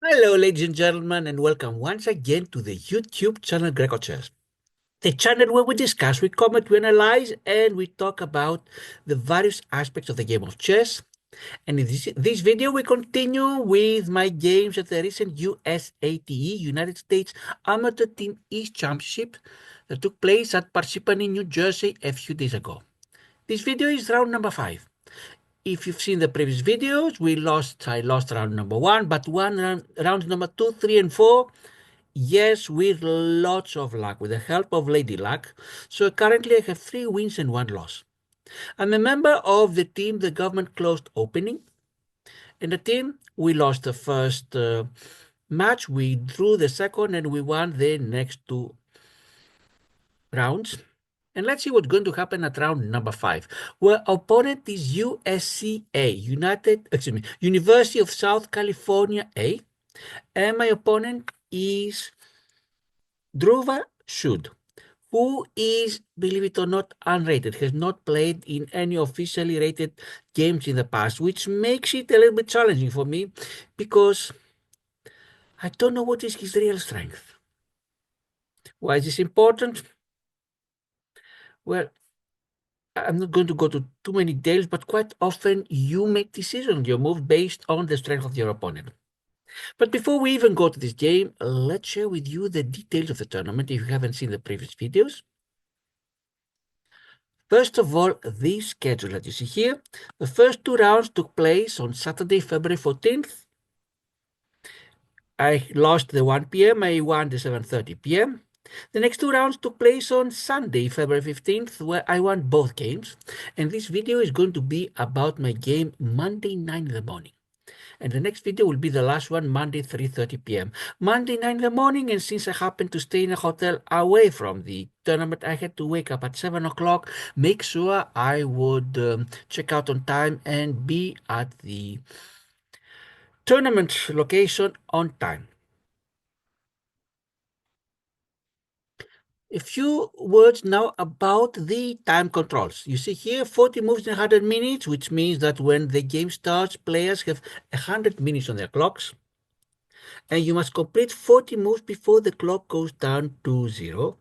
Hello, ladies and gentlemen, and welcome once again to the YouTube channel grecochess, the channel where we discuss, we comment, we analyze, and we talk about the various aspects of the game of chess. And in this video, we continue with my games at the recent USATE, United States Amateur Team East Championship, that took place at Parsippany, New Jersey a few days ago. This video is round number 5. If you've seen the previous videos, I lost round number 1, but round number 2, 3, and 4, yes, with lots of luck, with the help of Lady Luck. So currently I have 3 wins and 1 loss. I'm a member of the team, the Gov't Closed Opening. In the team, we lost the first match, we drew the second, and we won the next 2 rounds. And let's see what's going to happen at round number 5, where opponent is USC A, University of South California A, and my opponent is Dhruva Sood, who is, believe it or not, unrated, has not played in any officially rated games in the past, which makes it a little bit challenging for me because I don't know what is his real strength. Why is this important? Well, I'm not going to go to too many details, but quite often you make decisions on your move based on the strength of your opponent. But before we even go to this game, let's share with you the details of the tournament if you haven't seen the previous videos. First of all, the schedule that you see here. The first 2 rounds took place on Saturday, February 14th. I lost the 1 p.m., I won the 7:30 p.m. The next 2 rounds took place on Sunday, February 15th, where I won both games. And this video is going to be about my game Monday night in the morning. And the next video will be the last one, Monday, 3:30 p.m. Monday night in the morning, and since I happened to stay in a hotel away from the tournament, I had to wake up at 7 o'clock, make sure I would check out on time and be at the tournament location on time. A few words now about the time controls. You see here 40 moves in 100 minutes, which means that when the game starts, players have 100 minutes on their clocks. And you must complete 40 moves before the clock goes down to 0.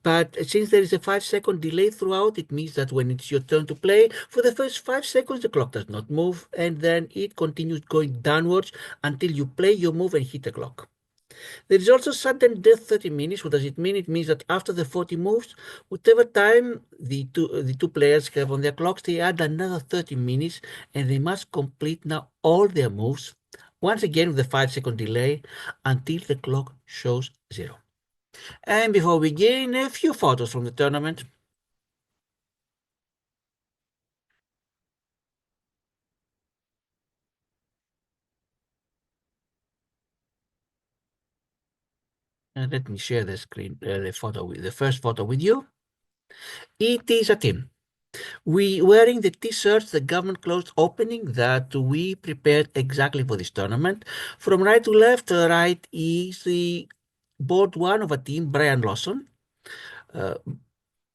But since there is a 5-second delay throughout, it means that when it's your turn to play, for the first 5 seconds the clock does not move, and then it continues going downwards until you play your move and hit the clock. There is also sudden death 30 minutes. What does it mean? It means that after the 40 moves, whatever time the two players have on their clocks, they add another 30 minutes, and they must complete now all their moves, once again with a 5-second delay, until the clock shows 0. And before we begin, a few photos from the tournament. And let me share the screen, the first photo with you. It is a team. We wearing the t-shirts, the Gov't Closed Opening that we prepared exactly for this tournament. From right to left, right is the board 1 of a team, Brian Lawson.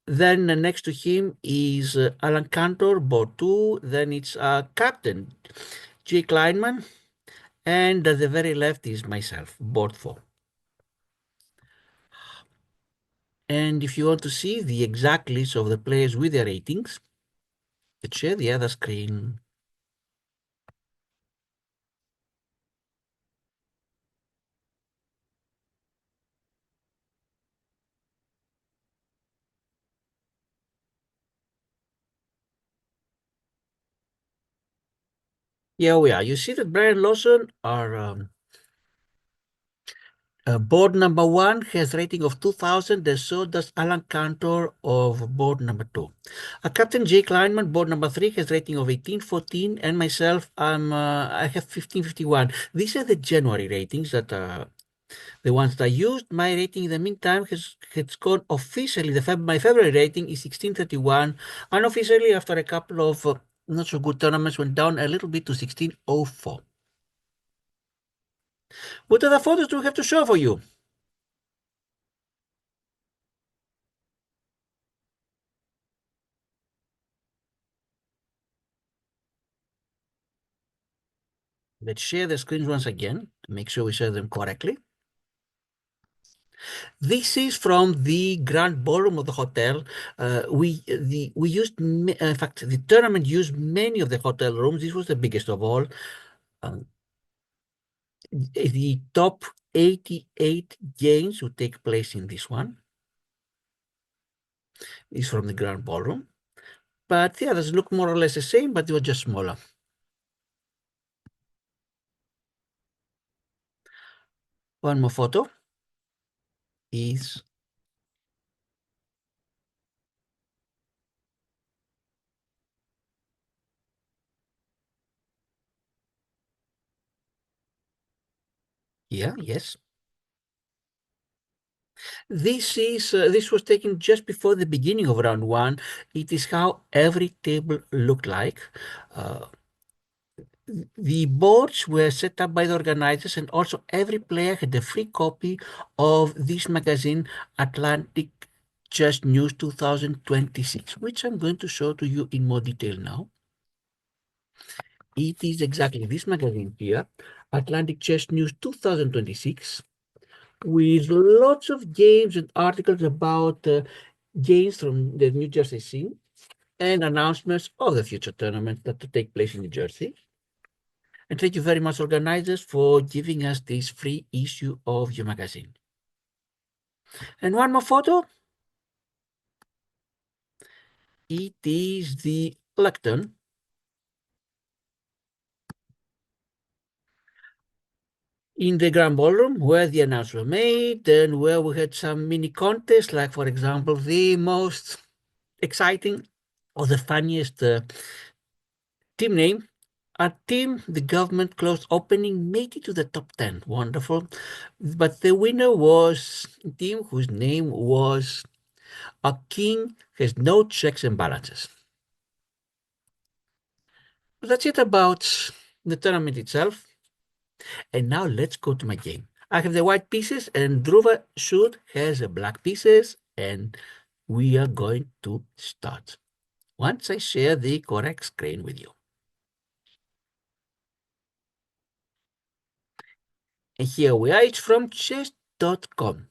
Then next to him is Alan Cantor, board 2. Then it's Captain Jay Kleinman. And at the very left is myself, board 4. And if you want to see the exact list of the players with their ratings, let's share the other screen. Here we are. You see that Brian Lawson are board number 1 has rating of 2000, and so does Alan Cantor of board number 2. Captain Jay Kleinman, board number 3, has rating of 1814, and myself, I have 1551. These are the January ratings that the ones that I used. My rating in the meantime has gone officially. My February rating is 1631. Unofficially, after a couple of not so good tournaments, went down a little bit to 1604. What other photos do we have to show for you? Let's share the screens once again. Make sure we say them correctly. This is from the grand ballroom of the hotel. We used, in fact, the tournament used many of the hotel rooms. This was the biggest of all. Um, the top 88 games would take place in this one. Is from the grand ballroom. But the others look more or less the same, but they were just smaller. One more photo is here, yes. This was taken just before the beginning of round one. It is how every table looked like. Uh, the boards were set up by the organizers, and also every player had a free copy of this magazine, Atlantic Chess News 2026, which I'm going to show to you in more detail now. It is exactly this magazine here, Atlantic Chess News 2026, with lots of games and articles about games from the New Jersey scene and announcements of the future tournaments that will take place in New Jersey. And thank you very much, organizers, for giving us this free issue of your magazine. And one more photo. It is the lectern in the grand ballroom where the announcements were made and where we had some mini contests, like, for example, the most exciting or the funniest team name. Our team, the Gov't Closed Opening, made it to the top 10. Wonderful. But the winner was a team whose name was A King Has No Checks and Balances. That's it about the tournament itself. And now let's go to my game. I have the white pieces and Dhruva Sood has the black pieces, and we are going to start once I share the correct screen with you. And here we are. It's from chess.com.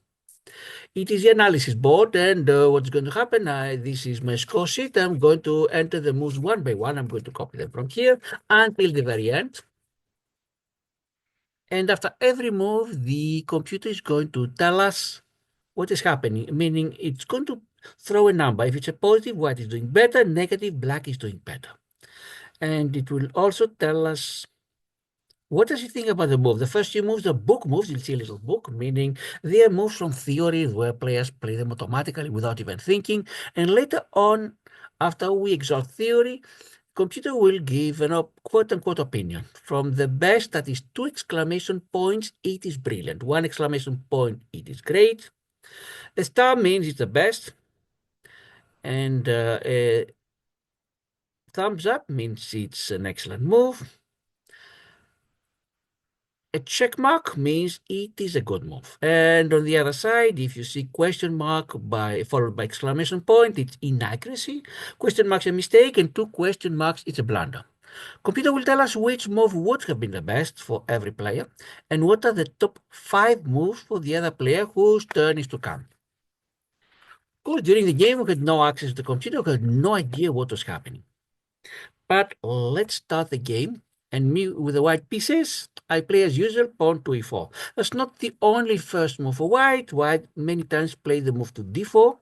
It is the analysis board, and what's going to happen, this is my score sheet. I'm going to enter the moves one by one. I'm going to copy them from here until the very end. And after every move, the computer is going to tell us what is happening, meaning it's going to throw a number. If it's a positive, white is doing better, negative, black is doing better. And it will also tell us what does he think about the move? The first few moves, the book moves, you'll see a little book, meaning they are moves from theory where players play them automatically without even thinking. And later on, after we exhaust theory, computer will give an quote-unquote opinion. From the best, that is 2 exclamation points, it is brilliant. 1 exclamation point, it is great. A star means it's the best. And a thumbs up means it's an excellent move. A check mark means it is a good move. And on the other side, if you see question mark followed by exclamation point, it's inaccuracy. Question mark's a mistake, and 2 question marks, it's a blunder. Computer will tell us which move would have been the best for every player, and what are the top 5 moves for the other player whose turn is to come. Of course, during the game, we had no access to the computer, we had no idea what was happening. But let's start the game. And me with the white pieces, I play as usual, pawn to e4. That's not the only first move for white. White many times play the move to d4,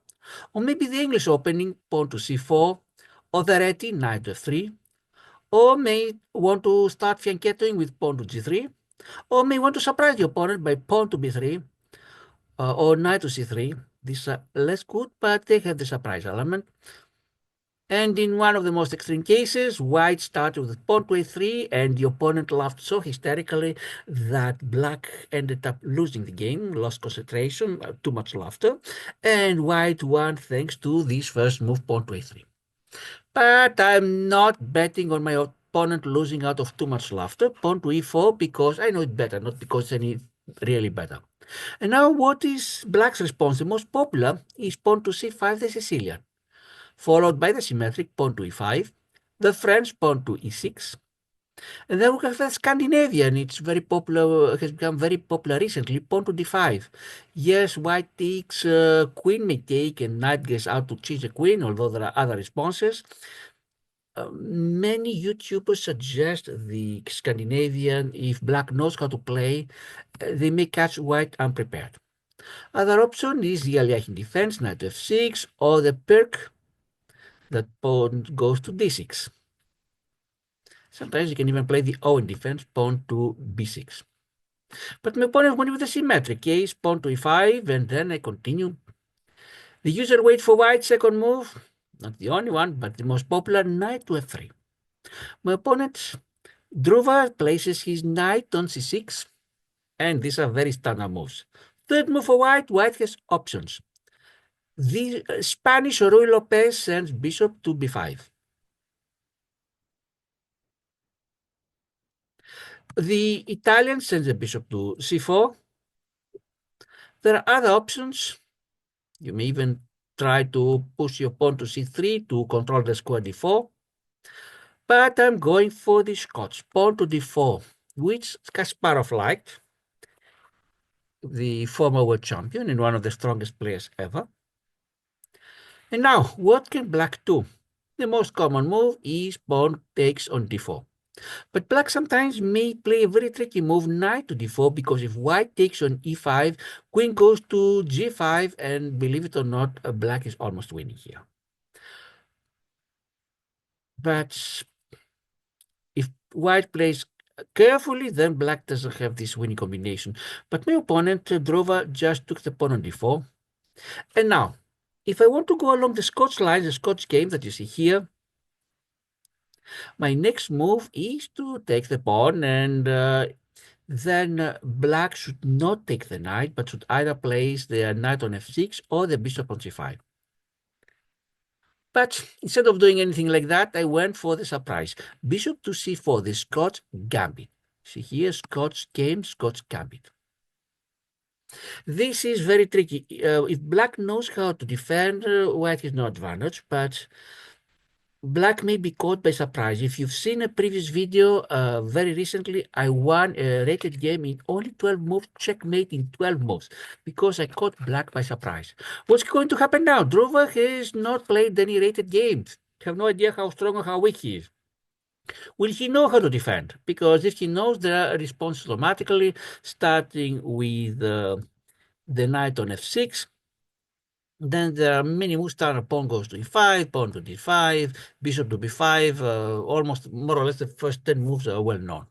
or maybe the English opening, pawn to c4, or the Reti, knight to f3, or may want to start fianchettoing with pawn to g3, or may want to surprise the opponent by pawn to b3, or knight to c3. These are less good, but they have the surprise element. And in one of the most extreme cases, white started with pawn to a3, and the opponent laughed so hysterically that black ended up losing the game, lost concentration, too much laughter, and white won thanks to this first move, pawn to a3. But I'm not betting on my opponent losing out of too much laughter, pawn to e4, because I know it better, not because any really better. And now what is black's response? The most popular is pawn to c5, the Sicilian, followed by the symmetric pawn to e5, the French pawn to e6, And then we have the Scandinavian. It's very popular, has become very popular recently. Pawn to d5. Yes, white takes, queen may take, and knight gets out to chase the queen, although there are other responses. Many YouTubers suggest the Scandinavian, if black knows how to play, they may catch white unprepared. Other option is the Aliahin defense, knight f6, or the perk that pawn goes to d6. Sometimes you can even play the Owen defense, pawn to b6. But my opponent went with a symmetric case, pawn to e5, and then I continue. The user waits for white's second move, not the only one, but the most popular, knight to f3. My opponent, Dhruva, places his knight on c6, and these are very standard moves. Third move for white, white has options. The Spanish Rui Lopez sends bishop to b5. The Italian sends a bishop to c4. There are other options. You may even try to push your pawn to c3 to control the square d4. But I'm going for the Scots, pawn to d4, which Kasparov liked, the former world champion and one of the strongest players ever. And now, what can black do? The most common move is pawn takes on d4. But black sometimes may play a very tricky move, knight to d4, because if white takes on e5, queen goes to g5, and believe it or not, black is almost winning here. But if white plays carefully, then black doesn't have this winning combination. But my opponent, Dhruva, just took the pawn on d4. And now, if I want to go along the Scots line, the Scots game that you see here, my next move is to take the pawn, and then black should not take the knight, but should either place the knight on f6 or the bishop on c5. But instead of doing anything like that, I went for the surprise. Bishop to c4, the Scots gambit. See here, Scots game, Scots gambit. This is very tricky. If black knows how to defend, white is no advantage, but black may be caught by surprise. If you've seen a previous video, very recently, I won a rated game in only 12 moves, checkmate in 12 moves, because I caught black by surprise. What's going to happen now? Dhruva has not played any rated games. Have no idea how strong or how weak he is. Will he know how to defend? Because if he knows, there are responses automatically, starting with the knight on f6. Then there are many moves. Pawn goes to e5, pawn to d5, bishop to b5. Almost more or less the first 10 moves are well known.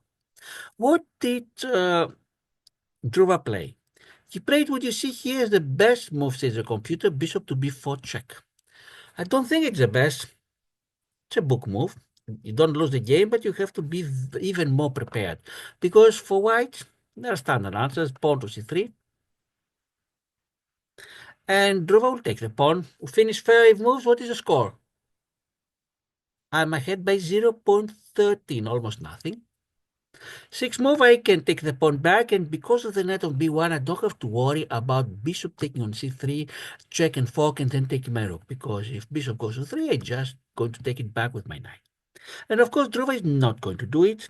What did Dhruva play? He played what you see here is the best move, says the computer, bishop to b4 check. I don't think it's the best. It's a book move. You don't lose the game, but you have to be even more prepared. Because for white, there are standard answers, pawn to c3. And Dhruva will take the pawn. We finish 5 moves. What is the score? I'm ahead by 0.13, almost nothing. 6 move, I can take the pawn back, and because of the knight on b1, I don't have to worry about bishop taking on c3, check and fork, and then taking my rook, because if bishop goes to 3, I'm just going to take it back with my knight. And of course, Dhruva is not going to do it.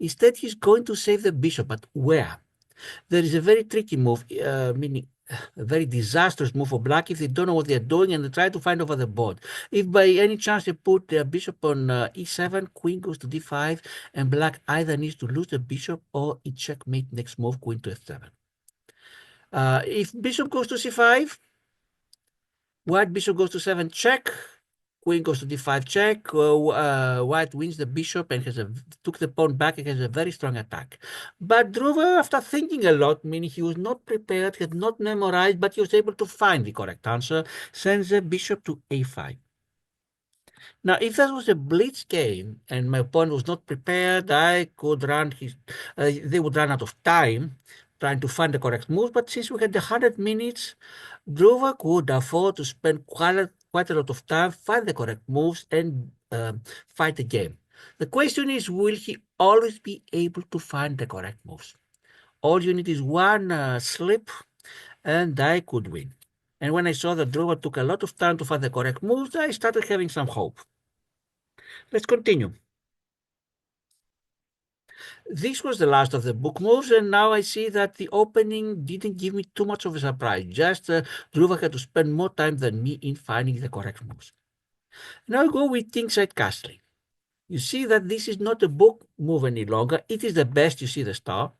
Instead, he's going to save the bishop, but where? There is a very tricky move, meaning a very disastrous move for black if they don't know what they're doing and they try to find over the board. If by any chance they put their bishop on e7, queen goes to d5, and black either needs to lose the bishop or it checkmate next move, queen to f7. If bishop goes to c5, white bishop goes to 7 check, queen goes to d5 check, white wins the bishop and took the pawn back and has a very strong attack. But Dhruva, after thinking a lot, meaning he was not prepared, had not memorized, but he was able to find the correct answer, sends the bishop to a5. Now, if that was a blitz game and my opponent was not prepared, I could run they would run out of time trying to find the correct move. But since we had 100 minutes, Dhruva could afford to spend quite a lot of time, find the correct moves, and fight the game. The question is, will he always be able to find the correct moves? All you need is one slip, and I could win. And when I saw that Dhruva took a lot of time to find the correct moves, I started having some hope. Let's continue. This was the last of the book moves, and now I see that the opening didn't give me too much of a surprise. Just Dhruva had to spend more time than me in finding the correct moves. Now I go with kingside castling. You see that this is not a book move any longer. It is the best you see the star,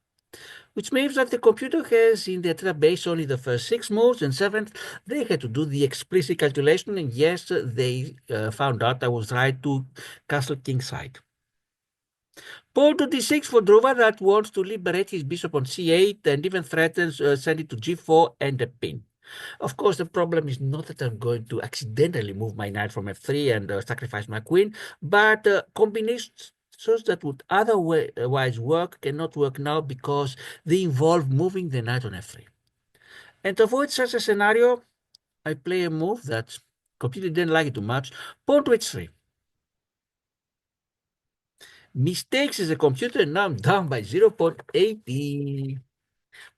which means that the computer has in their database only the first 6 moves, and seventh, they had to do the explicit calculation, and yes, they found out I was right to castle kingside. Pawn to d6 for Dhruva that wants to liberate his bishop on c8 and even threatens send it to g4 and a pin. Of course, the problem is not that I'm going to accidentally move my knight from f3 and sacrifice my queen, but combinations that would otherwise work cannot work now because they involve moving the knight on f3. And to avoid such a scenario, I play a move that completely didn't like it too much, pawn to h3. Mistakes as a computer, and now I'm down by 0.80.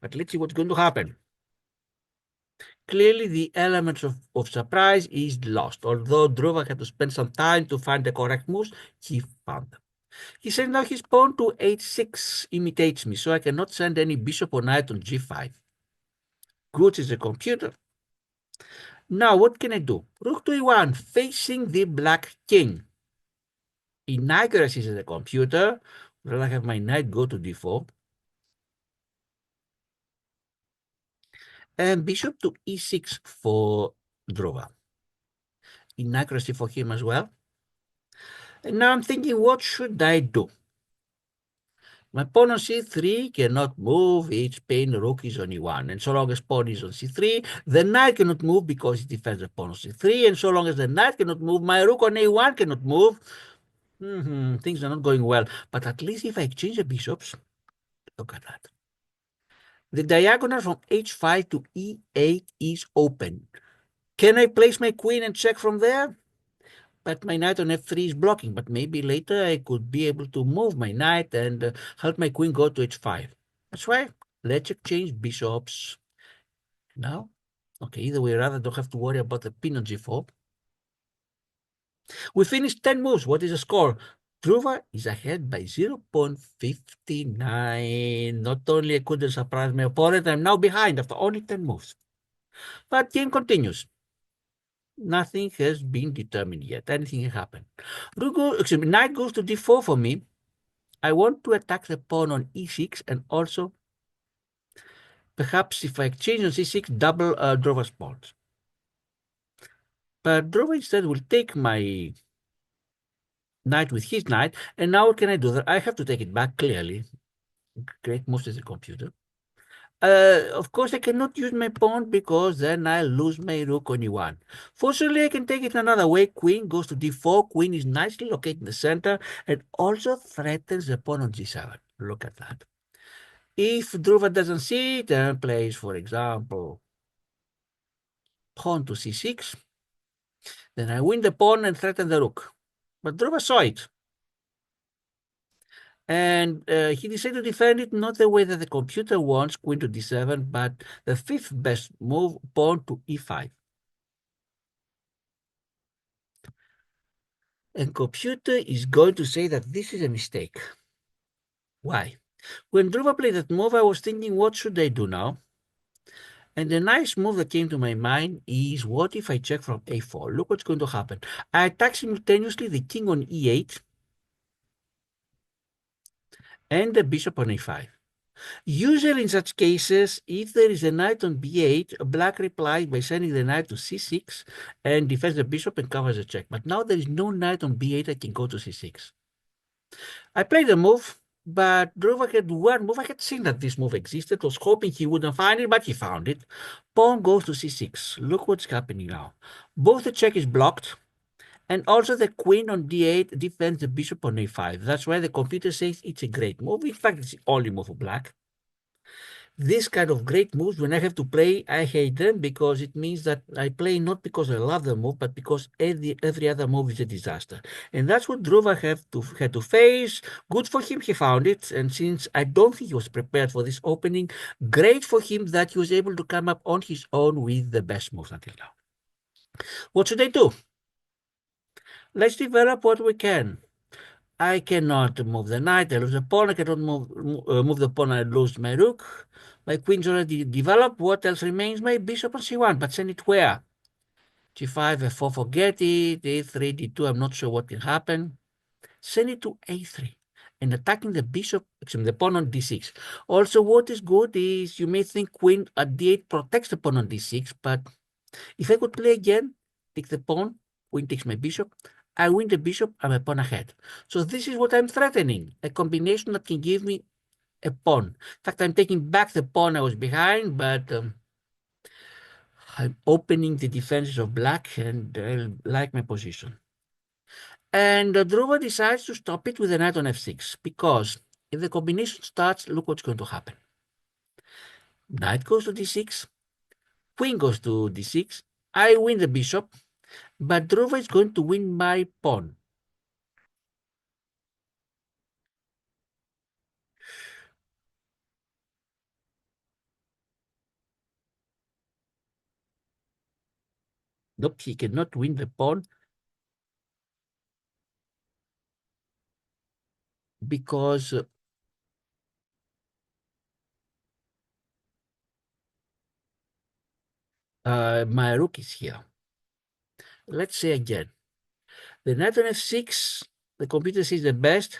But let's see what's going to happen. Clearly, the element of surprise is lost. Although Dhruva had to spend some time to find the correct moves, he found them. He says now his pawn to h6 imitates me, so I cannot send any bishop or knight on g5. Good is a computer. Now, what can I do? Rook to e1, facing the black king. Inaccuracy is a computer. Well, I have my knight go to d4. And bishop to e6 for Dhruva. Inaccuracy for him as well. And now I'm thinking, what should I do? My pawn on c3 cannot move, each pawn rook is on e1. And so long as pawn is on c3, the knight cannot move because it defends the pawn on c3. And so long as the knight cannot move, my rook on a1 cannot move. Things are not going well. But at least if I exchange the bishops, look at that. The diagonal from h5 to e8 is open. Can I place my queen and check from there? But my knight on f3 is blocking. But maybe later I could be able to move my knight and help my queen go to h5. That's right. Let's exchange bishops. Now, okay, either way, rather don't have to worry about the pin on g4. We finished 10 moves. What is the score? Dhruva is ahead by 0.59. Not only I couldn't surprise my opponent, I'm now behind after only 10 moves. But game continues. Nothing has been determined yet. Anything can happen. Knight goes to d4 for me. I want to attack the pawn on e6 and also perhaps if I exchange on c6, double Dhruva's pawns. But Dhruva instead will take my knight with his knight. And now what can I do? That I have to take it back clearly. Great moves as a computer. Of course, I cannot use my pawn because then I'll lose my rook on e1. Fortunately, I can take it another way. Queen goes to d4. Queen is nicely located in the center and also threatens the pawn on g7. Look at that. If Dhruva doesn't see it and plays, for example, pawn to c6, then I win the pawn and threaten the rook. But Dhruva saw it. And he decided to defend it not the way that the computer wants, queen to d7, but the fifth best move, pawn to e5. And computer is going to say that this is a mistake. Why? When Dhruva played that move, I was thinking, what should I do now? And the nice move that came to my mind is, what if I check from a4? Look what's going to happen. I attack simultaneously the king on e8 and the bishop on a5. Usually in such cases, if there is a knight on b8, black replies by sending the knight to c6 and defends the bishop and covers the check. But now there is no knight on b8 that can go to c6. I played the move, but Dhruva had one move. I had seen that this move existed, was hoping he wouldn't find it, but he found it. Pawn goes to c6. Look what's happening now. Both the check is blocked, and also the queen on d8 defends the bishop on a5. That's why the computer says it's a great move. In fact, it's the only move for black. This kind of great moves, when I have to play, I hate them because it means that I play not because I love the move, but because every other move is a disaster. And that's what Dhruva had to face. Good for him, he found it. And since I don't think he was prepared for this opening, great for him that he was able to come up on his own with the best moves until now. What should I do? Let's develop what we can. I cannot move the knight, I lose the pawn, I cannot move the pawn, I lose my rook. My queen's already developed. What else remains? My bishop on c1, but send it where? g5, f4, forget it, a3, d2, I'm not sure what can happen. Send it to a3 and attacking the bishop, the pawn on d6. Also, what is good is you may think queen at d8 protects the pawn on d6, but if I could play again, take the pawn, queen takes my bishop, I win the bishop, I'm a pawn ahead. So this is what I'm threatening, a combination that can give me a pawn. In fact, I'm taking back the pawn I was behind, but I'm opening the defenses of black and I like my position. And Dhruva decides to stop it with a knight on f6 because if the combination starts, look what's going to happen. Knight goes to d6, queen goes to d6, I win the bishop, but Dhruva is going to win my pawn. Nope, he cannot win the pawn because my rook is here. Let's say again, the knight on f6, the computer says the best.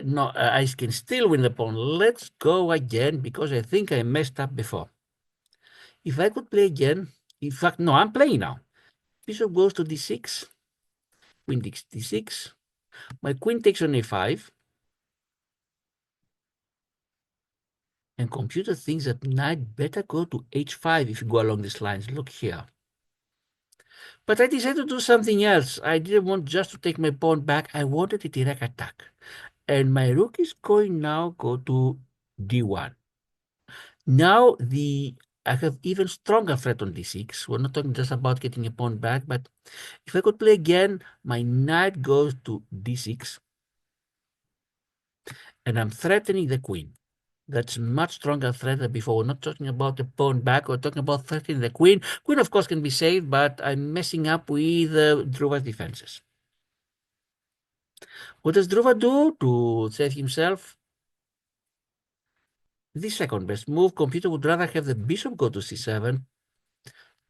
No, I can still win the pawn. Let's go again because I think I messed up before. If I could play again, in fact, no, I'm playing now. Bishop goes to d6, queen takes d6, my queen takes on a5, and computer thinks that knight better go to h5 if you go along these lines. Look here. But I decided to do something else. I didn't want just to take my pawn back. I wanted a direct attack. And my rook is going now go to d1. Now I have even stronger threat on d6. We're not talking just about getting a pawn back, but if I could play again, my knight goes to d6, and I'm threatening the queen. That's much stronger threat than before. We're not talking about the pawn back. We're talking about threatening the queen. Queen, of course, can be saved, but I'm messing up with Dhruva's defenses. What does Dhruva do to save himself? The second best move. Computer would rather have the bishop go to c7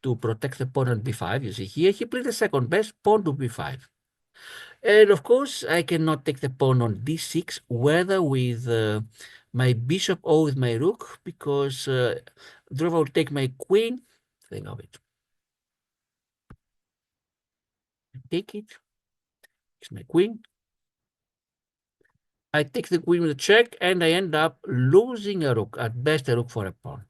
to protect the pawn on b5. You see here, he played the second best, pawn to b5. And of course, I cannot take the pawn on d6, whether with my bishop or with my rook, because Dhruva will take my queen. Think of it. Take it. It's my queen. I take the queen with a check, and I end up losing a rook. At best, a rook for a pawn.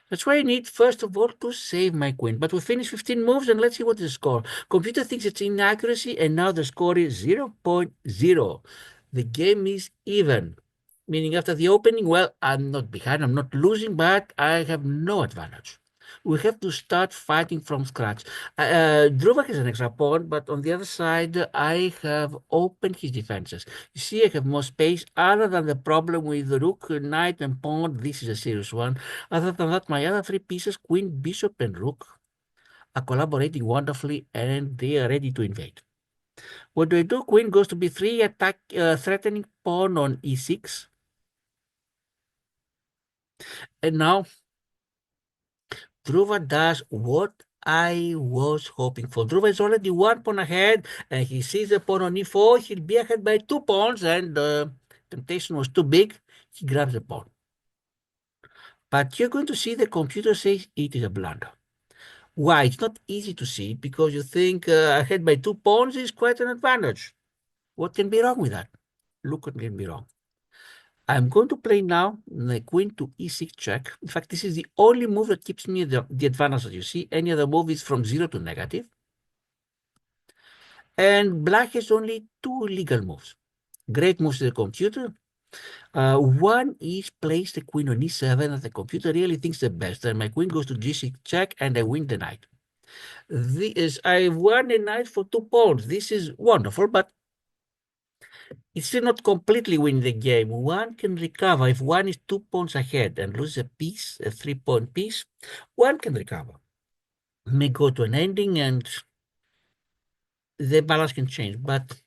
That's why I need, first of all, to save my queen. But we finished 15 moves, and let's see what is the score. Computer thinks it's inaccuracy, and now the score is 0.0. The game is even. Meaning after the opening, well, I'm not behind, I'm not losing, but I have no advantage. We have to start fighting from scratch. Dhruva has an extra pawn, but on the other side, I have opened his defenses. You see, I have more space. Other than the problem with the rook, knight, and pawn, this is a serious one. Other than that, my other three pieces, queen, bishop, and rook, are collaborating wonderfully, and they are ready to invade. What do? Queen goes to b3, attack, threatening pawn on e6. And now Dhruva does what I was hoping for. Dhruva is already one pawn ahead, and he sees the pawn on e4. He'll be ahead by 2 pawns, and the temptation was too big. He grabs the pawn. But you're going to see the computer says it is a blunder. Why? It's not easy to see it because you think ahead by 2 pawns is quite an advantage. What can be wrong with that? Look what can be wrong. I'm going to play now the queen to e6 check. In fact, this is the only move that keeps me the advantage that you see. Any other move is from 0 to negative. And black has only 2 legal moves. Great moves to the computer. One is place the queen on e7 that the computer really thinks the best. And my queen goes to g6 check and I win the knight. I won a knight for 2 pawns. This is wonderful, but It's still not completely winning the game. One can recover. If one is 2 points ahead and loses a piece, a 3-point piece, one can recover. May go to an ending and the balance can change. But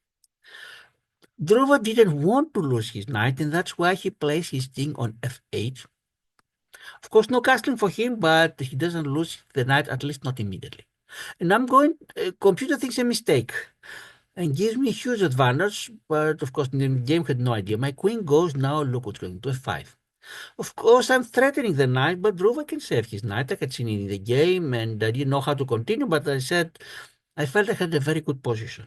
Dhruva didn't want to lose his knight, and that's why he plays his king on f8. Of course, no castling for him, but he doesn't lose the knight, at least not immediately. And I'm going, computer thinks a mistake and gives me a huge advantage, but of course, the game had no idea. My queen goes now, look what's going to f5. Of course, I'm threatening the knight, but Dhruva can save his knight. I had seen it in the game, and I didn't know how to continue, but I said, I felt I had a very good position.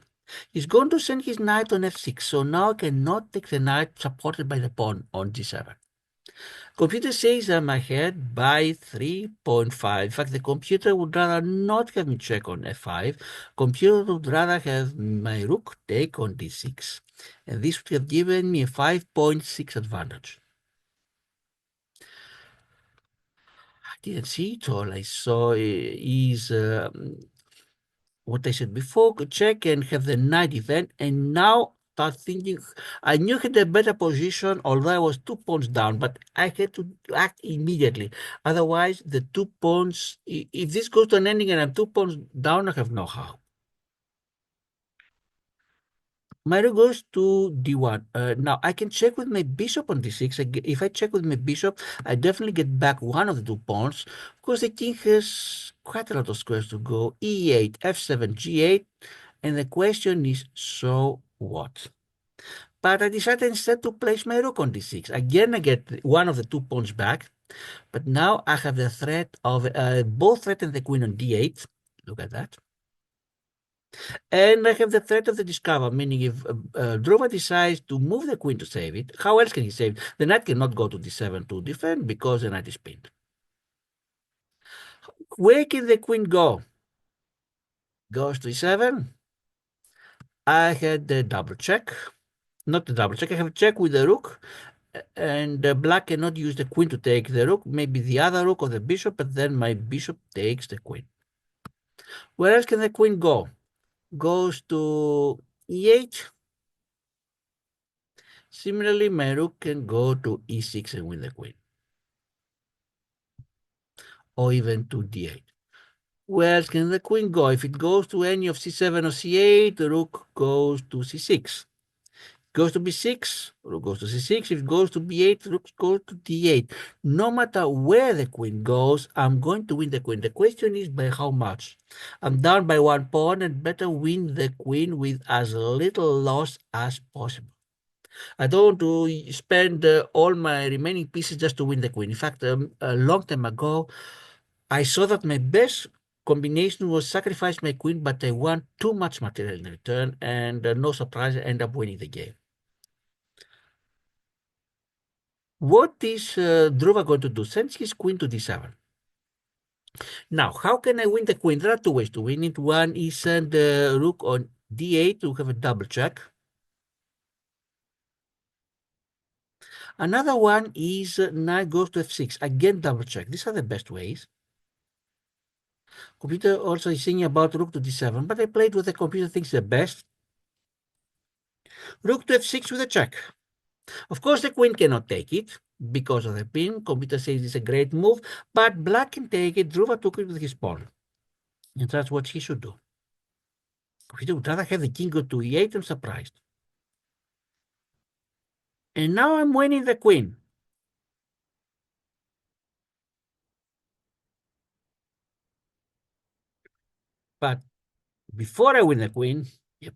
He's going to send his knight on f6, so now I cannot take the knight supported by the pawn on g7. Computer says I'm ahead by 3.5. In fact, the computer would rather not have me check on f5. Computer would rather have my rook take on d6. And this would have given me a 5.6 advantage. I didn't see it all. I saw is what I said before, check and have the knight event, and now start thinking. I knew I had a better position, although I was 2 points down, but I had to act immediately. Otherwise, the 2 points, if this goes to an ending and I'm 2 points down, I have no how. My rook goes to d1. Now, I can check with my bishop on d6. If I check with my bishop, I definitely get back one of the 2 pawns. Of course, the king has quite a lot of squares to go. e8, f7, g8. And the question is, so what? But I decided instead to place my rook on d6. Again, I get one of the 2 pawns back. But now I have the threat of both threaten the queen on d8. Look at that. And I have the threat of the discover, meaning if Dhruva decides to move the queen to save it, how else can he save it? The knight cannot go to d7 to defend because the knight is pinned. Where can the queen go? Goes to e7. I had the double check. Not the double check, I have a check with the rook. And black cannot use the queen to take the rook, maybe the other rook or the bishop, but then my bishop takes the queen. Where else can the queen go? Goes to e8. Similarly, my rook can go to e6 and win the queen. Or even to d8. Where else can the queen go? If it goes to any of c7 or c8, the rook goes to c6. Goes to b6, rook goes to c6. If it goes to b8, rook goes to d8. No matter where the queen goes, I'm going to win the queen. The question is by how much. I'm down by 1 pawn and better win the queen with as little loss as possible. I don't want to spend all my remaining pieces just to win the queen. In fact, a long time ago, I saw that my best combination was sacrifice my queen, but I won too much material in return, and no surprise, I end up winning the game. What is Dhruva going to do? Sends his queen to d7. Now, how can I win the queen? There are two ways to win it. One is send the rook on d8 to have a double check. Another one is knight goes to f6. Again, double check. These are the best ways. Computer also is thinking about rook to d7, but I played what the computer thinks the best. Rook to f6 with a check. Of course, the queen cannot take it because of the pin. Computer says it's a great move, but black can take it. Dhruva took it with his pawn. And that's what he should do. Computer would rather have the king go to e8. I'm surprised. And now I'm winning the queen. But before I win the queen, yep,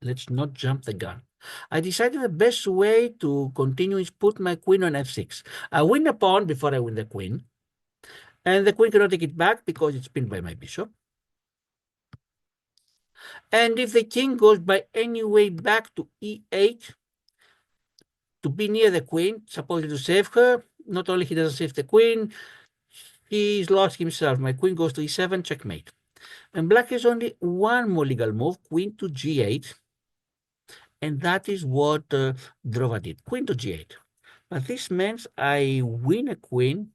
let's not jump the gun. I decided the best way to continue is put my queen on f6. I win the pawn before I win the queen. And the queen cannot take it back because it's pinned by my bishop. And if the king goes by any way back to e8 to be near the queen, supposedly to save her, not only he doesn't save the queen, he's lost himself. My queen goes to e7, checkmate. And black has only one more legal move, queen to g8. And that is what Dhruva did, queen to g8. But this means I win a queen.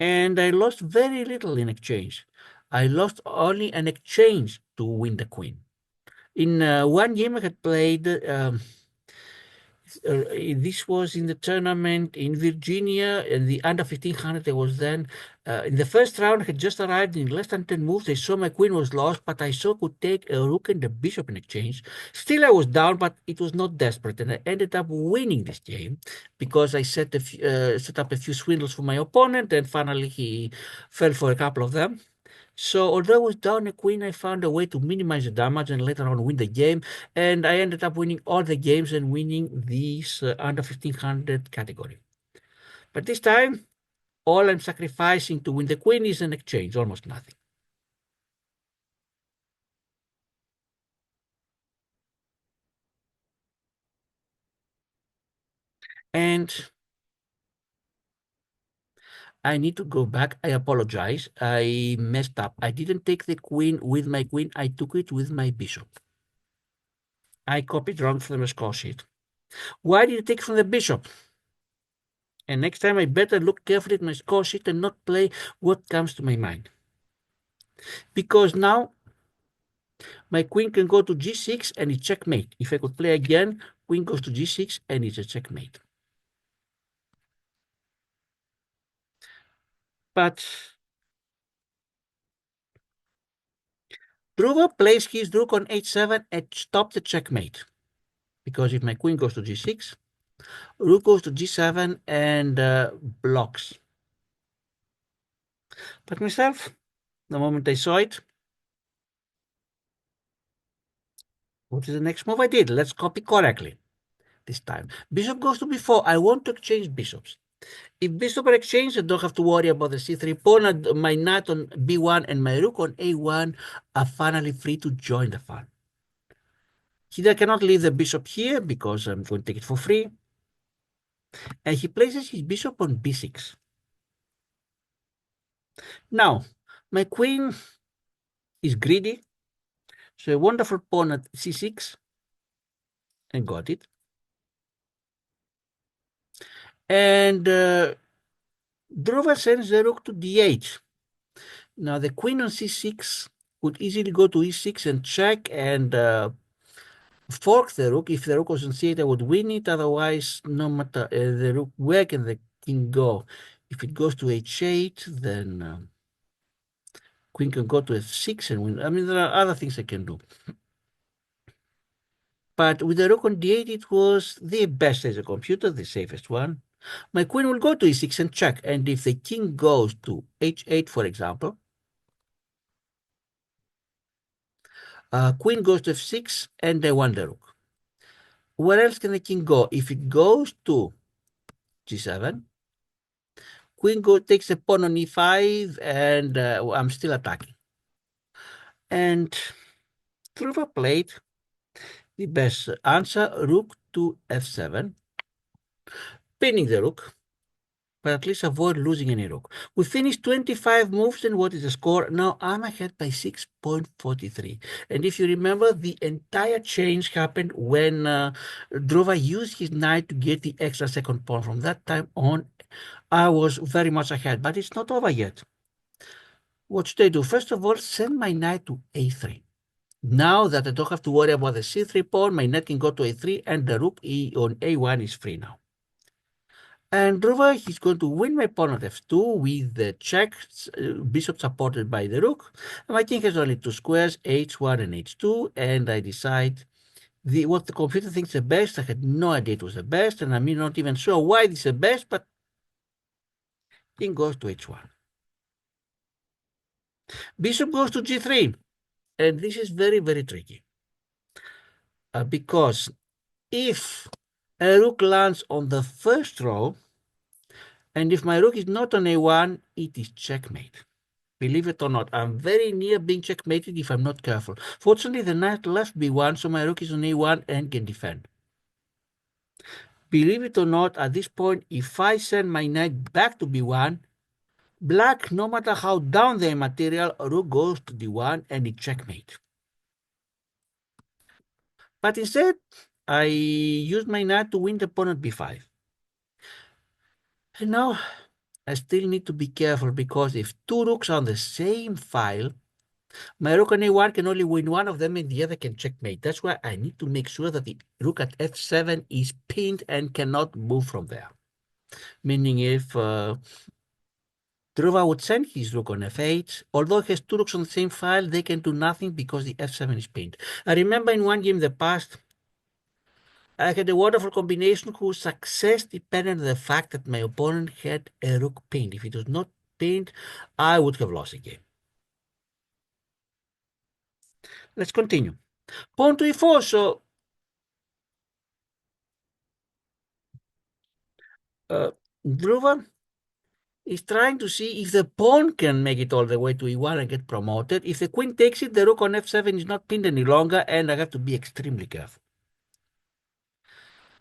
And I lost very little in exchange. I lost only an exchange to win the queen. In one game I had played, this was in the tournament in Virginia, in the under 1500. I was then in the first round. I had just arrived in less than 10 moves. I saw my queen was lost, but I saw could take a rook and a bishop in exchange. Still, I was down, but it was not desperate, and I ended up winning this game because I set up a few swindles for my opponent, and finally he fell for a couple of them. So although I was down a queen, I found a way to minimize the damage and later on win the game. And I ended up winning all the games and winning this under 1500 category. But this time, all I'm sacrificing to win the queen is an exchange, almost nothing. And I need to go back. I apologize. I messed up. I didn't take the queen with my queen. I took it with my bishop. I copied wrong from the score sheet. Why did you take from the bishop? And next time I better look carefully at my score sheet and not play what comes to my mind. Because now my queen can go to g6 and it's checkmate. If I could play again, queen goes to g6 and it's a checkmate. But Dhruva plays his rook on h7 and stop the checkmate. Because if my queen goes to g6, rook goes to g7 and blocks. But myself, the moment I saw it, what is the next move I did? Let's copy correctly this time. Bishop goes to b4. I want to exchange bishops. If bishop are exchanged, I don't have to worry about the c3 pawn. My knight on b1 and my rook on a1 are finally free to join the fun. Here I cannot leave the bishop here because I'm going to take it for free. And he places his bishop on b6. Now, my queen is greedy. So a wonderful pawn at c6 and got it. And Dhruva sends the rook to d8. Now the queen on c6 could easily go to e6 and check and fork the rook. If the rook was on c8, I would win it. Otherwise, no matter the rook, where can the king go? If it goes to h8, then queen can go to f6 and win. I mean, there are other things I can do. But with the rook on d8, it was the best as a computer, the safest one. My queen will go to e6 and check. And if the king goes to h8, for example, queen goes to f6 and I won the rook. Where else can the king go? If it goes to g7, queen takes a pawn on e5 and I'm still attacking. And Dhruva played the best answer, rook to f7, pinning the rook, but at least avoid losing any rook. We finished 25 moves, and what is the score? Now I'm ahead by 6.43. And if you remember, the entire change happened when Dhruva used his knight to get the extra second pawn. From that time on, I was very much ahead, but it's not over yet. What should I do? First of all, send my knight to a3. Now that I don't have to worry about the c3 pawn, my knight can go to a3, and the rook on a1 is free now. And Dhruva, he's going to win my pawn at f2 with the check, bishop supported by the rook. And my king has only two squares, h1 and h2, and I decide what the computer thinks the best. I had no idea it was the best, and I'm not even sure why this is the best, but king goes to h1. Bishop goes to g3, and this is very, very tricky. Because if a rook lands on the first row, and if my rook is not on a1, it is checkmate. Believe it or not, I'm very near being checkmated if I'm not careful. Fortunately, the knight left b1, so my rook is on a1 and can defend. Believe it or not, at this point, if I send my knight back to b1, black, no matter how down the material, rook goes to d1 and it checkmate. But instead, I use my knight to win the pawn at b5. And now I still need to be careful because if two rooks are on the same file, My rook on a1 can only win one of them and the other can checkmate. That's why I need to make sure that the rook at f7 is pinned and cannot move from there. Meaning if Dhruva would send his rook on f8, although he has two rooks on the same file, they can do nothing because the f7 is pinned. I remember in one game in the past, I had a wonderful combination whose success depended on the fact that my opponent had a rook pinned. If it was not pinned, I would have lost the game. Let's continue. Pawn to e4, so Dhruva is trying to see if the pawn can make it all the way to e1 and get promoted. If the queen takes it, the rook on f7 is not pinned any longer, and I have to be extremely careful.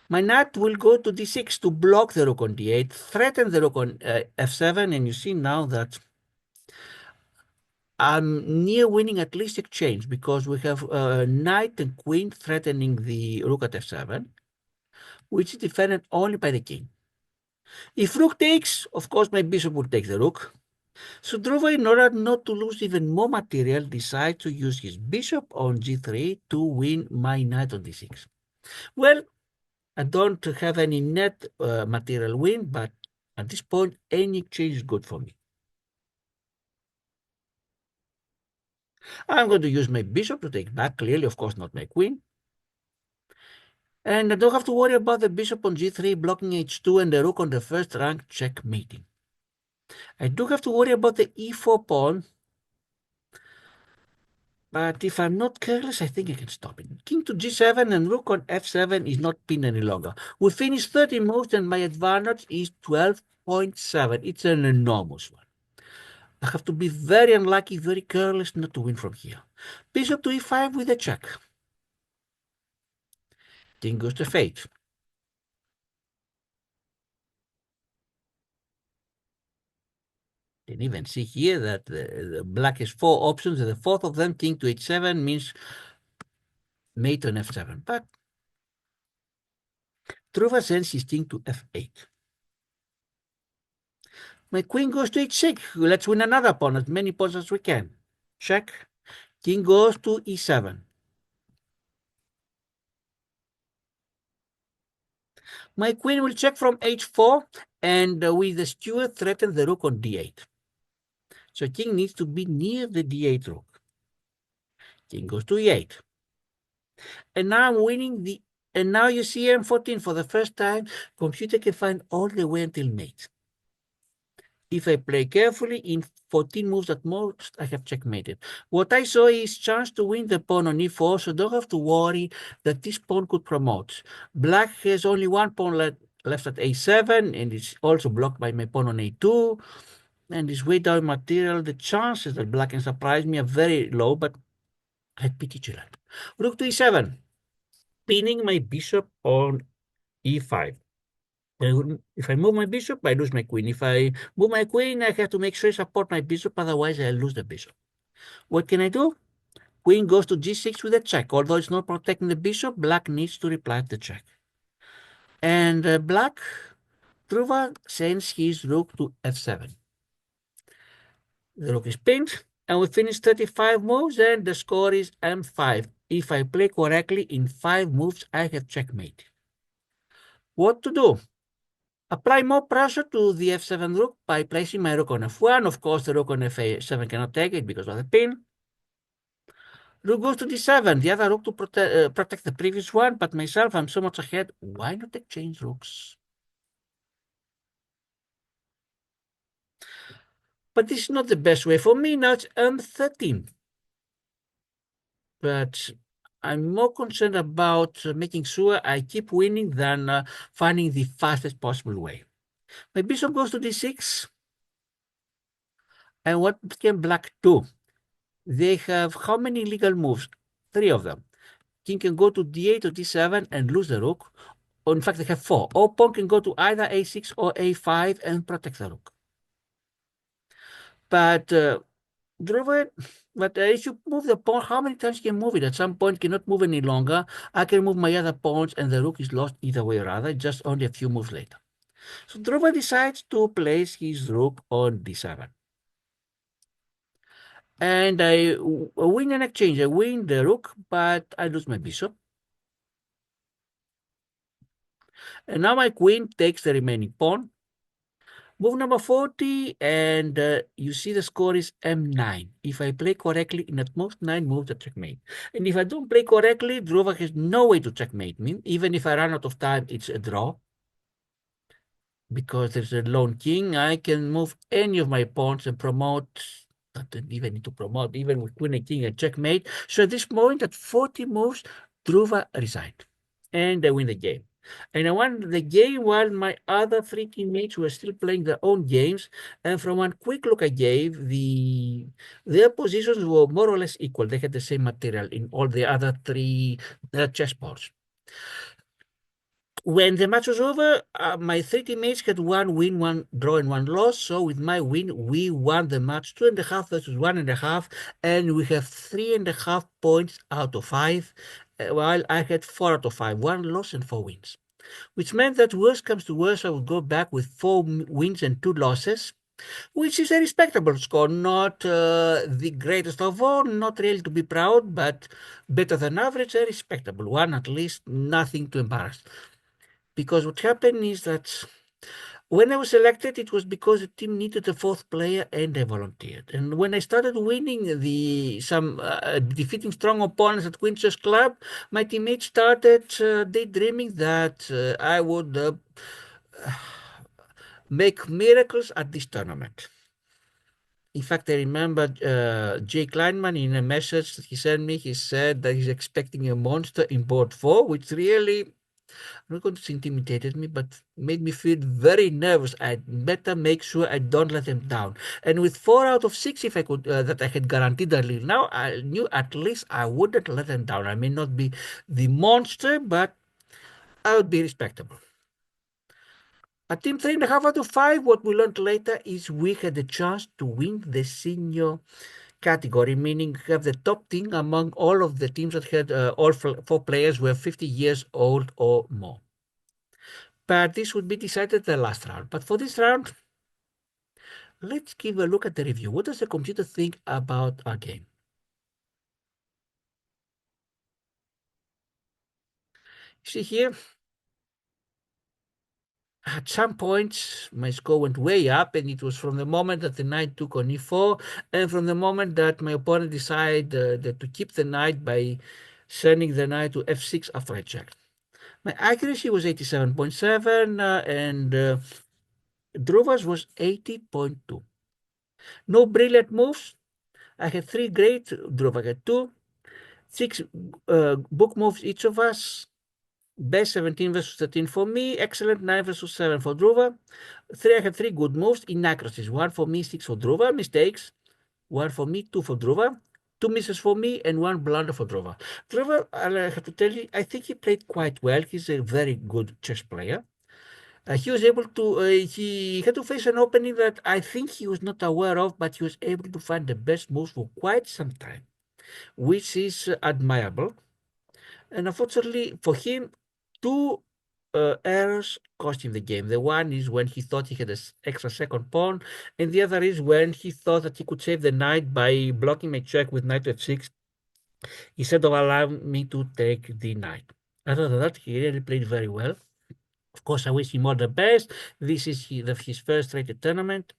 My knight will go to d6 to block the rook on d8, threaten the rook on f7, and you see now that I'm near winning at least exchange because we have knight and queen threatening the rook at f7, which is defended only by the king. If rook takes, of course, my bishop will take the rook. So Dhruva, in order not to lose even more material, decides to use his bishop on g3 to win my knight on d6. Well, I don't have any net material win, but at this point, any exchange is good for me. I'm going to use my bishop to take back, clearly, of course, not my queen. And I don't have to worry about the bishop on g3 blocking h2 and the rook on the first rank checkmating. I do have to worry about the e4 pawn, but if I'm not careless, I think I can stop it. King to g7 and rook on f7 is not pinned any longer. We finished 30 moves and my advantage is 12.7. It's an enormous one. I have to be very unlucky, very careless not to win from here. Bishop to e5 with a check. King goes to f8. You can even see here that the black has four options, and the fourth of them, king to h7, means mate on f7. But Dhruva sends his king to f8. My queen goes to h6. Let's win another pawn, as many pawns as we can. Check. King goes to e7. My queen will check from h4, and with the steward threaten the rook on d8. So king needs to be near the d8 rook. King goes to e8. And now I'm winning the, and now you see m14 for the first time, computer can find all the way until mate. If I play carefully, in 14 moves at most, I have checkmated. What I saw is chance to win the pawn on e4, so don't have to worry that this pawn could promote. Black has only one pawn left at a7, and it's also blocked by my pawn on a2, and is way down material. The chances that black can surprise me are very low, but I had pity to that. Rook to e7, pinning my bishop on e5. If I move my bishop, I lose my queen. If I move my queen, I have to make sure I support my bishop, otherwise I lose the bishop. What can I do? Queen goes to g6 with a check. Although it's not protecting the bishop, black needs to reply to the check. And black, Dhruva sends his rook to f7. The rook is pinned, and we finish 35 moves, and the score is m5. If I play correctly, in 5 moves, I have checkmate. What to do? Apply more pressure to the f7 rook by placing my rook on f1. Of course, the rook on f7 cannot take it because of the pin. Rook goes to d7, the other rook to protect the previous one, but myself, I'm so much ahead. Why not exchange rooks? But this is not the best way for me. Now it's m13. But I'm more concerned about making sure I keep winning than finding the fastest possible way. My bishop goes to d6. And what can black do? They have how many legal moves? 3 of them. King can go to d8 or d7 and lose the rook. Or in fact, they have 4. Or pawn can go to either a6 or a5 and protect the rook. But Dhruva, if you move the pawn, how many times can you move it? At some point, cannot move any longer. I can move my other pawns, and the rook is lost either way or other, just only a few moves later. So Dhruva decides to place his rook on d7. And I win an exchange. I win the rook, but I lose my bishop. And now my queen takes the remaining pawn. Move number 40, and you see the score is m9. If I play correctly, in at most 9 moves, a checkmate. And if I don't play correctly, Dhruva has no way to checkmate me. Even if I run out of time, it's a draw. Because there's a lone king, I can move any of my pawns and promote. Not even need to promote, even with queen and king and checkmate. So at this point, at 40 moves, Dhruva resigned. And I win the game. And I won the game while my other three teammates were still playing their own games. And from one quick look I gave, their positions were more or less equal. They had the same material in all the other three chessboards. When the match was over, my three teammates had one win, one draw, and one loss. So with my win, we won the match 2.5 versus 1.5, and we have 3.5 points out of 5, while I had 4 out of 5, one loss and 4 wins. Which meant that worst comes to worst, I would go back with 4 wins and 2 losses, which is a respectable score. Not the greatest of all, not really to be proud, but better than average, a respectable one at least, nothing to embarrass. Because what happened is that when I was selected, it was because the team needed a fourth player and I volunteered. And when I started winning defeating strong opponents at Queen's Chess Club, my teammates started daydreaming that I would make miracles at this tournament. In fact, I remember Jay Kleinman in a message that he sent me, he said that he's expecting a monster in board 4, which really, I'm not going to say intimidated me, but made me feel very nervous. I'd better make sure I don't let them down. And with 4 out of 6, if I could, that I had guaranteed early now, I knew at least I wouldn't let them down. I may not be the monster, but I would be respectable. At team 3.5 out of 5, what we learned later is we had a chance to win the senior category, meaning have the top team among all of the teams that had all 4 players were 50 years old or more. But this would be decided the last round. But for this round, let's give a look at the review. What does the computer think about our game? See here, at some points, my score went way up, and it was from the moment that the knight took on e4, and from the moment that my opponent decided to keep the knight by sending the knight to f6 after I checked. My accuracy was 87.7, and Dhruva's was 80.2. No brilliant moves. I had 3 great, Dhruva had 2. 6 book moves each of us. Best 17 versus 13 for me. Excellent 9 versus 7 for Dhruva. I had 3 good moves. Inaccuracies. 1 for me, 6 for Dhruva. Mistakes. 1 for me, 2 for Dhruva. 2 misses for me and 1 blunder for Dhruva. Dhruva, I have to tell you, I think he played quite well. He's a very good chess player. He was able to, he had to face an opening that I think he was not aware of, but he was able to find the best moves for quite some time, which is admirable. And unfortunately for him, 2 errors cost him the game. The one is when he thought he had an extra second pawn, and the other is when he thought that he could save the knight by blocking my check with knight to f6 instead of allowing me to take the knight. Other than that, he really played very well. Of course, I wish him all the best. This is his first rated tournament.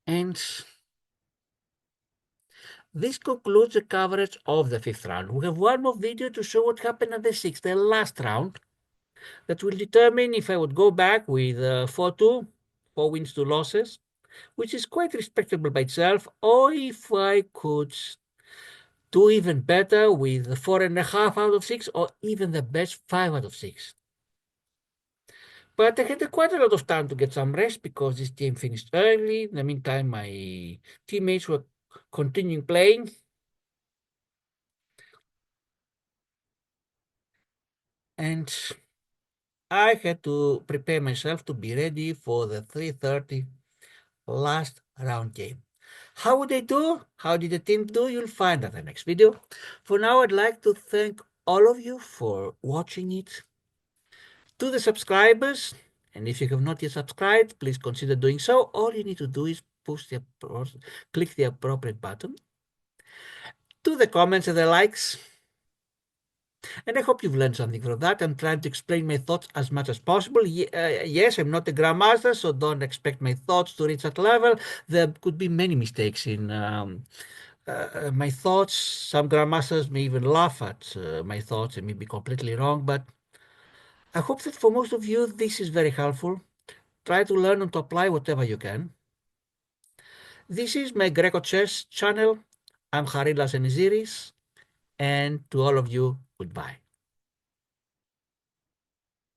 And this concludes the coverage of the 5th round. We have one more video to show what happened at the 6th, the last round, that will determine if I would go back with 4-2, 4 wins, 2 losses, which is quite respectable by itself, or if I could do even better with 4.5 out of 6, or even the best 5 out of 6. But I had quite a lot of time to get some rest because this game finished early. In the meantime, my teammates were continuing playing. And I had to prepare myself to be ready for the 3:30 last round game. How would they do? How did the team do? You'll find out in the next video. For now, I'd like to thank all of you for watching it. To the subscribers, and if you have not yet subscribed, please consider doing so. All you need to do is click the appropriate button, to the comments and the likes. And I hope you've learned something from that. I'm trying to explain my thoughts as much as possible. Yes, I'm not a grandmaster, so don't expect my thoughts to reach that level. There could be many mistakes in my thoughts. Some grandmasters may even laugh at my thoughts and may be completely wrong, but I hope that for most of you, this is very helpful. Try to learn and to apply whatever you can. This is my Greco Chess channel. I'm Harilas Eniziris, and to all of you, goodbye.